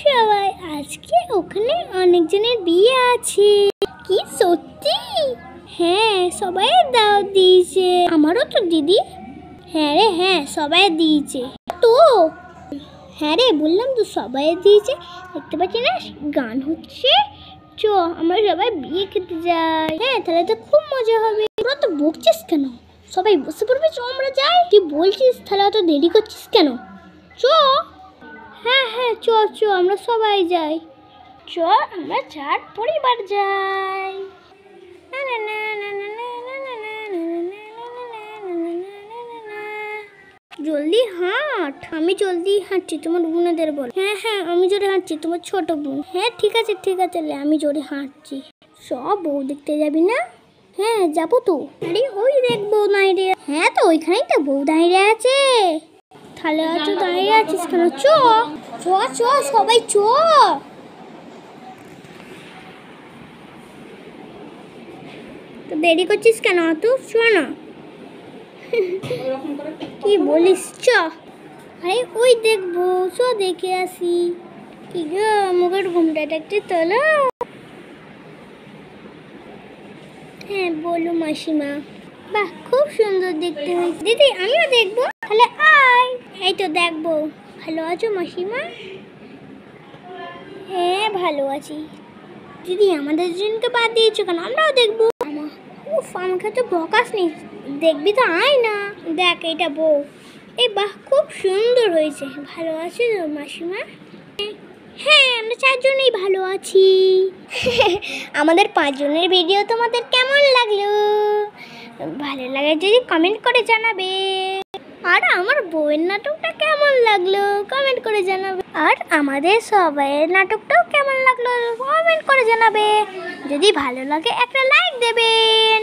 সবাই আজকে ওখানে অনেকজনের বিয়ে আছে। কি সত্যি? হ্যাঁ, সবাই দাওয়াত দিয়েছে। আমারও তো দিদি। হ্যাঁ রে, হ্যাঁ সবাই দিয়েছে তো। হ্যাঁ রে, বললাম তো সবাই দিয়েছে। দেখতে পাচ্ছি না গান হচ্ছে। চ আমরা সবাই বিয়ে খেতে যাই। হ্যাঁ, তাহলে তো খুব মজা হবে। তোরা তো বকছিস কেন? সবাই বসে পড়বে, চ আমরা যাই। তুই বলছিস, তাহলে অত দেরি করছিস কেন? চ। হ্যাঁ হ্যাঁ, চ চ আমরা সবাই যাই। চ আমরা 4 পরিবার যাই। জলদি হাঁট। আমি জলদি হাঁটছি, তোমার বোনেদের বল। হ্যাঁ হ্যাঁ, আমি জোরে হাঁটছি, তোমার ছোট বোন। হ্যাঁ ঠিক আছে ঠিক আছে, আমি জোরে হাঁটছি। সব বউ দেখতে যাবি না? হ্যাঁ যাবো তো। আরে ওই দেখ বউ দাঁড়িয়ে। হ্যাঁ তো ওইখানেই তো বউ দাঁড়িয়ে আছে। তাহলে আজ দাঁড়িয়ে আছিস কেন? চ চ চ সবাই চ। তো দেরি করছিস কেন? তুই চ না। কি বলিস? চ। আরে ওই দেখবো, চ দেখে আসি। কি গো, মুখের ঘুমটাটা একটু তোলো। হ্যাঁ বলো মাসিমা। বাহ, খুব সুন্দর দেখতে হয়েছে। দিদি আমিও দেখবো। তাহলে আয়। এই তো দেখবো। ভালো আছো মাসিমা? হ্যাঁ ভালো আছি। দিদি আমাদের জনকে বাদ দিয়েছো কেন? আমরাও দেখবো। উফ, আমাকে তো বকাস নি। দেখবি তো, আয় না। দেখ এটা বউ। এই বাহ, খুব সুন্দর হয়েছে। ভালো আছো মাসিমা? হ্যাঁ আমরা 4 জনেই ভালো আছি। আমাদের 5 জনের ভিডিও তোমাদের কেমন লাগলো? ভালো লাগে যদি কমেন্ট করে জানাবে। আর আমার বউয়ের নাটকটা কেমন লাগলো কমেন্ট করে জানাবে। আর আমাদের সবাইয়ের নাটকটাও কেমন লাগলো কমেন্ট করে জানাবে। যদি ভালো লাগে একটা লাইক দেবেন।